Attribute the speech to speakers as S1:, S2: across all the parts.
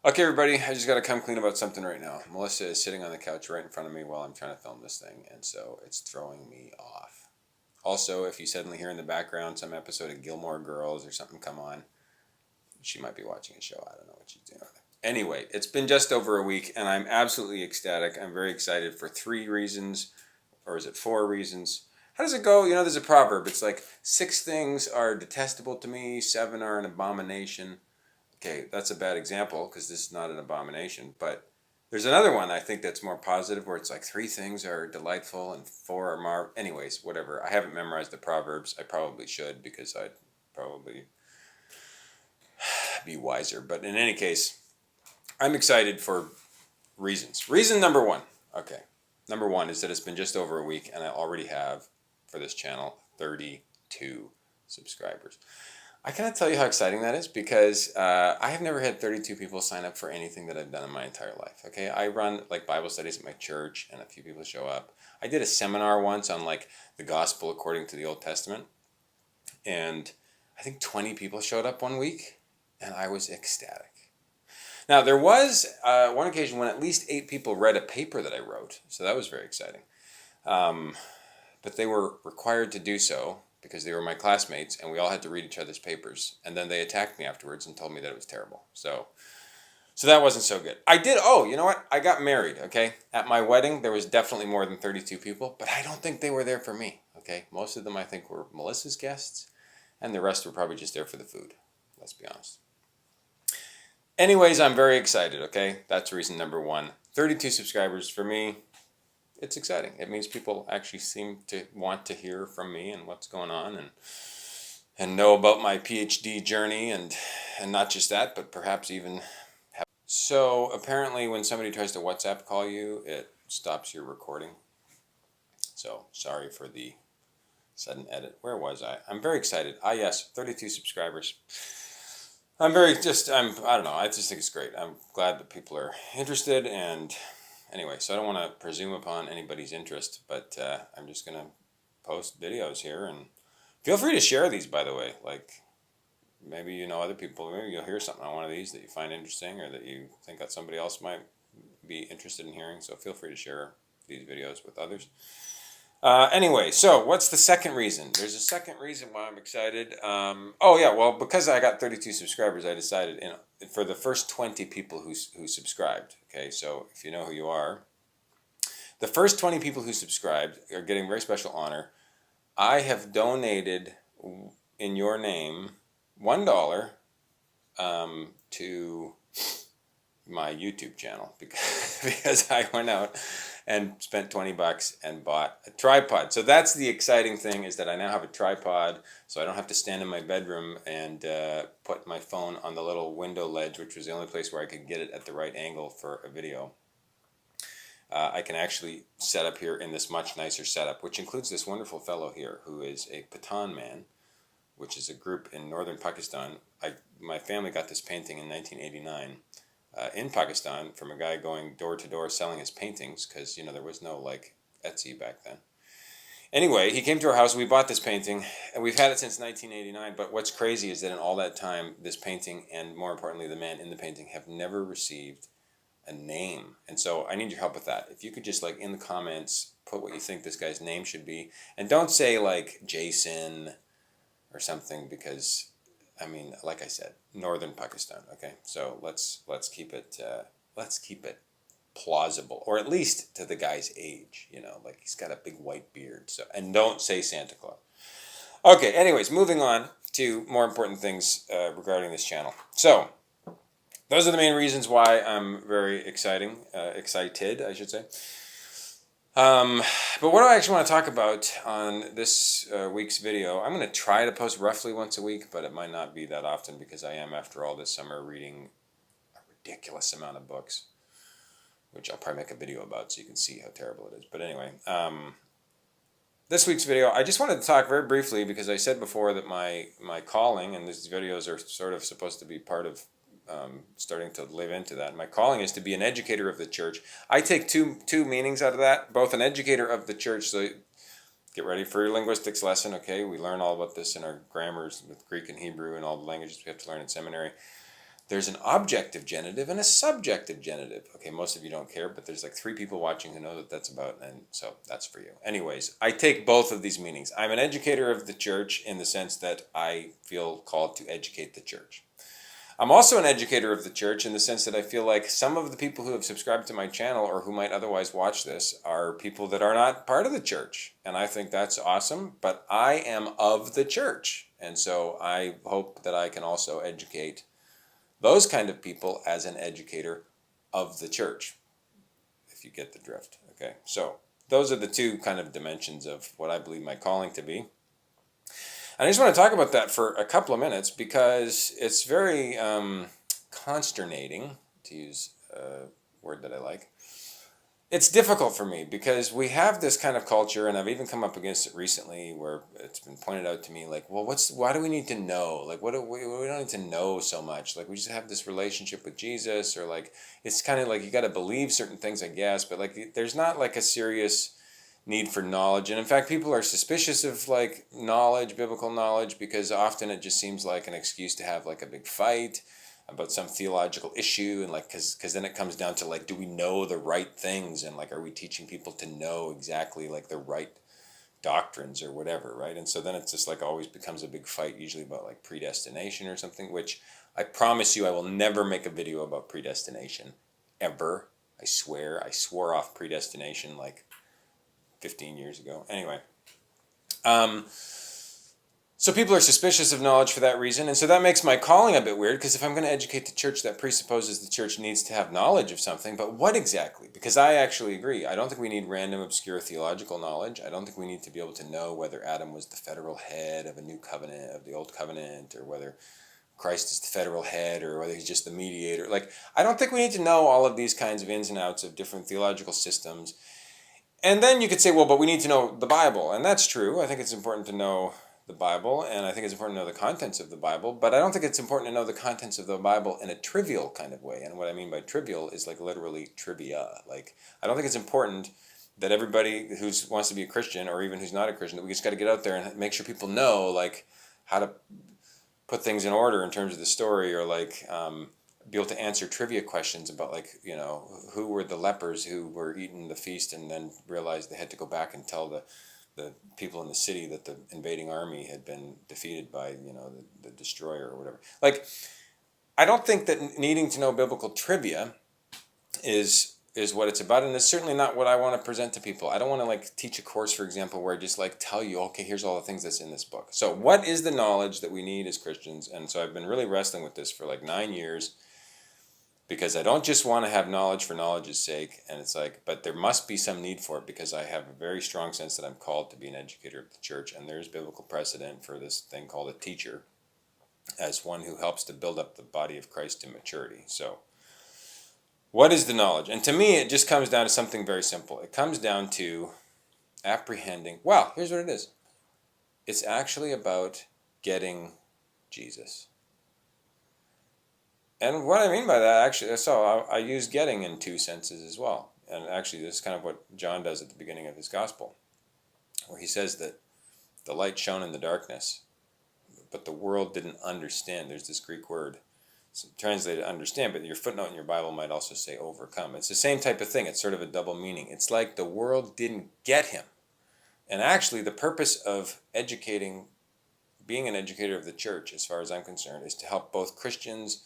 S1: Okay, everybody, I just got to come clean about something right now. Melissa is sitting on the couch right in front of me while I'm trying to film this thing, and so it's throwing me off. Also, if you suddenly hear in the background some episode of Gilmore Girls or something come on, she might be watching a show. I don't know what she's doing. Anyway, it's been just over a week, and I'm absolutely ecstatic. I'm very excited for 3 reasons, or is it 4 reasons? How does it go? You know, there's a proverb. It's like 6 things are detestable to me, 7 are an abomination. Okay, that's a bad example because this is not an abomination, but there's another one I think that's more positive where it's like 3 things are delightful and 4 are anyways, whatever. I haven't memorized the proverbs. I probably should because I'd probably be wiser. But in any case, I'm excited for reasons. Reason number one. Okay. Number one is that it's been just over a week and I already have, for this channel, 32 subscribers. I cannot tell you how exciting that is because I have never had 32 people sign up for anything that I've done in my entire life. Okay, I run like Bible studies at my church and a few people show up. I did a seminar once on like the gospel according to the Old Testament, and I think 20 people showed up one week and I was ecstatic. Now, there was one occasion when at least 8 people read a paper that I wrote, so that was very exciting. But they were required to do so because they were my classmates and we all had to read each other's papers. And then they attacked me afterwards and told me that it was terrible. So that wasn't so good. You know what? I got married, okay? At my wedding, there was definitely more than 32 people, but I don't think they were there for me, okay? Most of them, I think, were Melissa's guests, and the rest were probably just there for the food. Let's be honest. Anyways, I'm very excited, okay? That's reason number one. 32 subscribers for me. It's exciting. It means people actually seem to want to hear from me and what's going on and know about my PhD journey and not just that, but perhaps even have. So apparently when somebody tries to WhatsApp call you, it stops your recording. So sorry for the sudden edit. Where was I? I'm very excited. Yes, 32 subscribers. I don't know. I just think it's great. I'm glad that people are interested and anyway, so I don't want to presume upon anybody's interest, but I'm just going to post videos here and feel free to share these, by the way. Like, maybe you know other people, maybe you'll hear something on one of these that you find interesting or that you think that somebody else might be interested in hearing, so feel free to share these videos with others. Anyway, so what's the second reason? There's a second reason why I'm excited. Because I got 32 subscribers, I decided, for the first 20 people who subscribed, okay, so if you know who you are, the first 20 people who subscribed are getting very special honor. I have donated in your name $1 to my YouTube channel because I went out and spent $20 and bought a tripod. So that's the exciting thing, is that I now have a tripod, so I don't have to stand in my bedroom and put my phone on the little window ledge, which was the only place where I could get it at the right angle for a video. I can actually set up here in this much nicer setup, which includes this wonderful fellow here who is a Pathan man, which is a group in northern Pakistan. My family got this painting in 1989 in Pakistan from a guy going door to door selling his paintings because, there was no, like, Etsy back then. Anyway, he came to our house, we bought this painting, and we've had it since 1989, but what's crazy is that in all that time, this painting, and more importantly, the man in the painting, have never received a name. And so I need your help with that. If you could just, like, in the comments, put what you think this guy's name should be, and don't say, like, Jason or something, because like I said, northern Pakistan. Okay, so let's keep it plausible, or at least to the guy's age. Like he's got a big white beard. So, and don't say Santa Claus. Okay. Anyways, moving on to more important things regarding this channel. So those are the main reasons why I'm very excited, I should say. But what do I actually want to talk about on this week's video? I'm going to try to post roughly once a week, but it might not be that often because I am, after all, this summer reading a ridiculous amount of books, which I'll probably make a video about so you can see how terrible it is. But anyway, this week's video, I just wanted to talk very briefly because I said before that my calling, and these videos are sort of supposed to be part of starting to live into that. My calling is to be an educator of the church. I take two meanings out of that, both an educator of the church, so get ready for your linguistics lesson, okay? We learn all about this in our grammars with Greek and Hebrew and all the languages we have to learn in seminary. there's an objective genitive and a subjective genitive. Okay, most of you don't care, but there's like 3 people watching who know what that's about, and so that's for you. Anyways, I take both of these meanings. I'm an educator of the church in the sense that I feel called to educate the church. I'm also an educator of the church in the sense that I feel like some of the people who have subscribed to my channel or who might otherwise watch this are people that are not part of the church. And I think that's awesome, but I am of the church. And so I hope that I can also educate those kind of people as an educator of the church, if you get the drift. Okay, so those are the 2 kind of dimensions of what I believe my calling to be. And I just want to talk about that for a couple of minutes because it's very consternating, to use a word that I like. It's difficult for me because we have this kind of culture, and I've even come up against it recently where it's been pointed out to me like, well, why do we need to know? Like, we don't need to know so much. Like, we just have this relationship with Jesus, or like, it's kind of like you got to believe certain things, I guess, but like, there's not like a serious need for knowledge. And in fact, people are suspicious of like knowledge, biblical knowledge, because often it just seems like an excuse to have like a big fight about some theological issue, and like because then it comes down to like, do we know the right things, and like, are we teaching people to know exactly like the right doctrines or whatever, right? And so then it's just like always becomes a big fight, usually about like predestination or something, which I promise you I will never make a video about predestination ever. I swear. I swore off predestination like 15 years ago. Anyway, so people are suspicious of knowledge for that reason, and so that makes my calling a bit weird, because if I'm going to educate the church, that presupposes the church needs to have knowledge of something, but what exactly? Because I actually agree. I don't think we need random, obscure theological knowledge. I don't think we need to be able to know whether Adam was the federal head of a new covenant, of the old covenant, or whether Christ is the federal head, or whether he's just the mediator. Like, I don't think we need to know all of these kinds of ins and outs of different theological systems. And then you could say, well, but we need to know the Bible, and that's true. I think it's important to know the Bible, and I think it's important to know the contents of the Bible, but I don't think it's important to know the contents of the Bible in a trivial kind of way. And what I mean by trivial is like literally trivia. Like, I don't think it's important that everybody who wants to be a Christian, or even who's not a Christian, that we just got to get out there and make sure people know like how to put things in order in terms of the story, or like be able to answer trivia questions about like, you know, who were the lepers who were eating the feast and then realized they had to go back and tell the people in the city that the invading army had been defeated by, you know, the destroyer or whatever. Like, I don't think that needing to know biblical trivia is what it's about, and it's certainly not what I want to present to people. I don't want to like teach a course, for example, where I just like tell you, okay, here's all the things that's in this book. So what is the knowledge that we need as Christians? And so I've been really wrestling with this for like 9 years, because I don't just want to have knowledge for knowledge's sake, and it's like, but there must be some need for it, because I have a very strong sense that I'm called to be an educator of the church, and there's biblical precedent for this thing called a teacher as one who helps to build up the body of Christ to maturity. So what is the knowledge? And to me, it just comes down to something very simple. It comes down to apprehending. Well, here's what it is. It's actually about getting Jesus. And what I mean by that, actually, so I use getting in 2 senses as well. And actually, this is kind of what John does at the beginning of his gospel, where he says that the light shone in the darkness, but the world didn't understand. There's this Greek word, it's translated understand, but your footnote in your Bible might also say overcome. It's the same type of thing. It's sort of a double meaning. It's like the world didn't get him. And actually, the purpose of educating, being an educator of the church, as far as I'm concerned, is to help both Christians,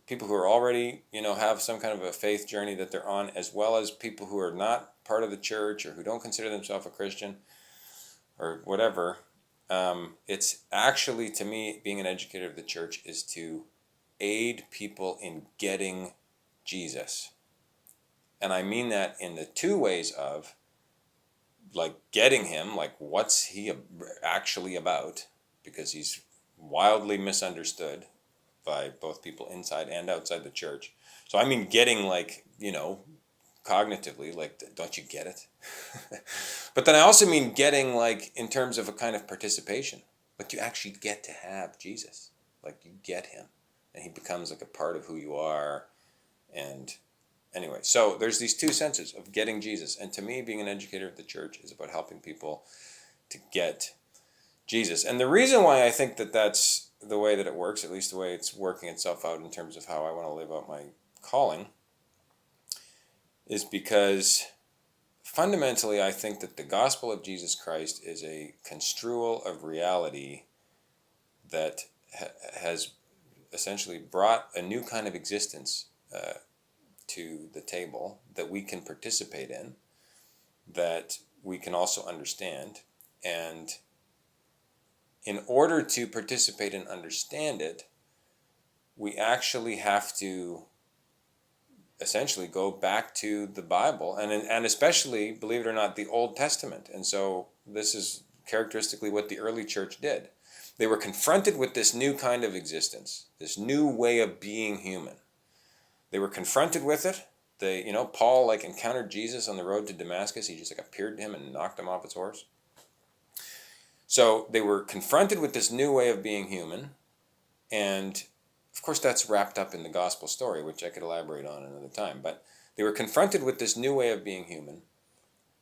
S1: people who are already, you know, have some kind of a faith journey that they're on, as well as people who are not part of the church or who don't consider themselves a Christian or whatever. It's actually, to me, being an educator of the church is to aid people in getting Jesus. And I mean that in the 2 ways of like getting him, like what's he actually about, because he's wildly misunderstood by both people inside and outside the church. So I mean getting, like, you know, cognitively, like, don't you get it? But then I also mean getting, like, in terms of a kind of participation. Like, you actually get to have Jesus. Like, you get him, and he becomes like a part of who you are. And anyway, so there's these 2 senses of getting Jesus. And to me, being an educator of the church is about helping people to get Jesus. And the reason why I think that that's the way that it works, at least the way it's working itself out in terms of how I want to live out my calling, is because fundamentally I think that the gospel of Jesus Christ is a construal of reality that has essentially brought a new kind of existence to the table that we can participate in, that we can also understand. And in order to participate and understand it, we actually have to essentially go back to the Bible, and especially, believe it or not, the Old Testament. And so this is characteristically what the early church did. They were confronted with this new kind of existence, this new way of being human. They were confronted with it. Paul encountered Jesus on the road to Damascus. He just appeared to him and knocked him off his horse. So they were confronted with this new way of being human, and of course that's wrapped up in the gospel story, which I could elaborate on another time. But they were confronted with this new way of being human,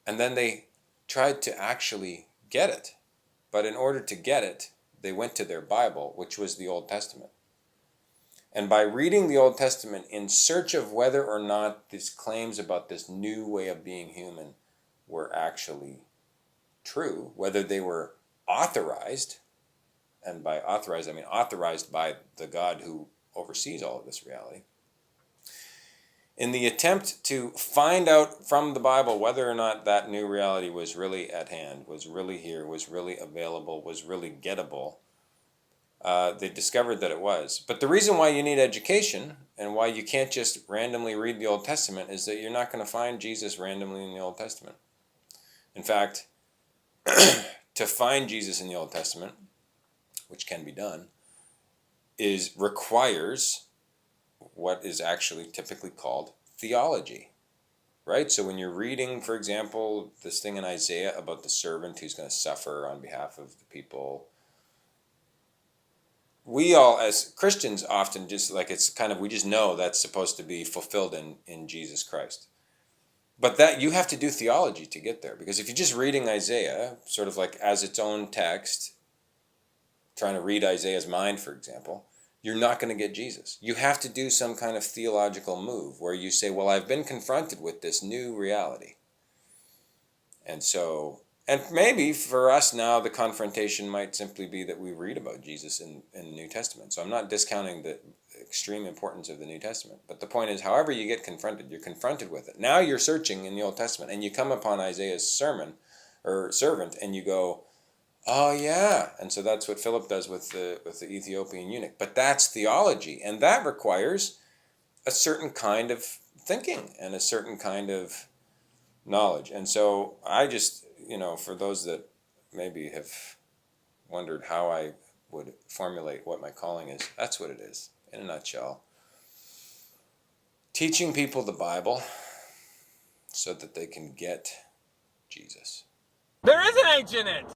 S1: and then they tried to actually get it. But in order to get it, they went to their Bible, which was the Old Testament. And by reading the Old Testament in search of whether or not these claims about this new way of being human were actually true, whether they were authorized, and by authorized I mean authorized by the God who oversees all of this reality, in the attempt to find out from the Bible whether or not that new reality was really at hand, was really here, was really available, was really gettable, they discovered that it was. But the reason why you need education and why you can't just randomly read the Old Testament is that you're not going to find Jesus randomly in the Old Testament. In fact, to find Jesus in the Old Testament, which can be done, requires what is actually typically called theology, right? So when you're reading, for example, this thing in Isaiah about the servant who's going to suffer on behalf of the people, we all as Christians often just we just know that's supposed to be fulfilled in Jesus Christ. But that you have to do theology to get there, because if you're just reading Isaiah sort of like as its own text, trying to read Isaiah's mind, for example, you're not going to get Jesus. You have to do some kind of theological move where you say, well, I've been confronted with this new reality. And maybe for us now, the confrontation might simply be that we read about Jesus in the New Testament. So I'm not discounting the extreme importance of the New Testament. But the point is, however you get confronted, you're confronted with it. Now you're searching in the Old Testament and you come upon Isaiah's sermon or servant and you go, oh yeah. And so that's what Philip does with the Ethiopian eunuch. But that's theology, and that requires a certain kind of thinking and a certain kind of knowledge. And so I just, for those that maybe have wondered how I would formulate what my calling is, that's what it is, in a nutshell. Teaching people the Bible so that they can get Jesus.
S2: There is an H in it!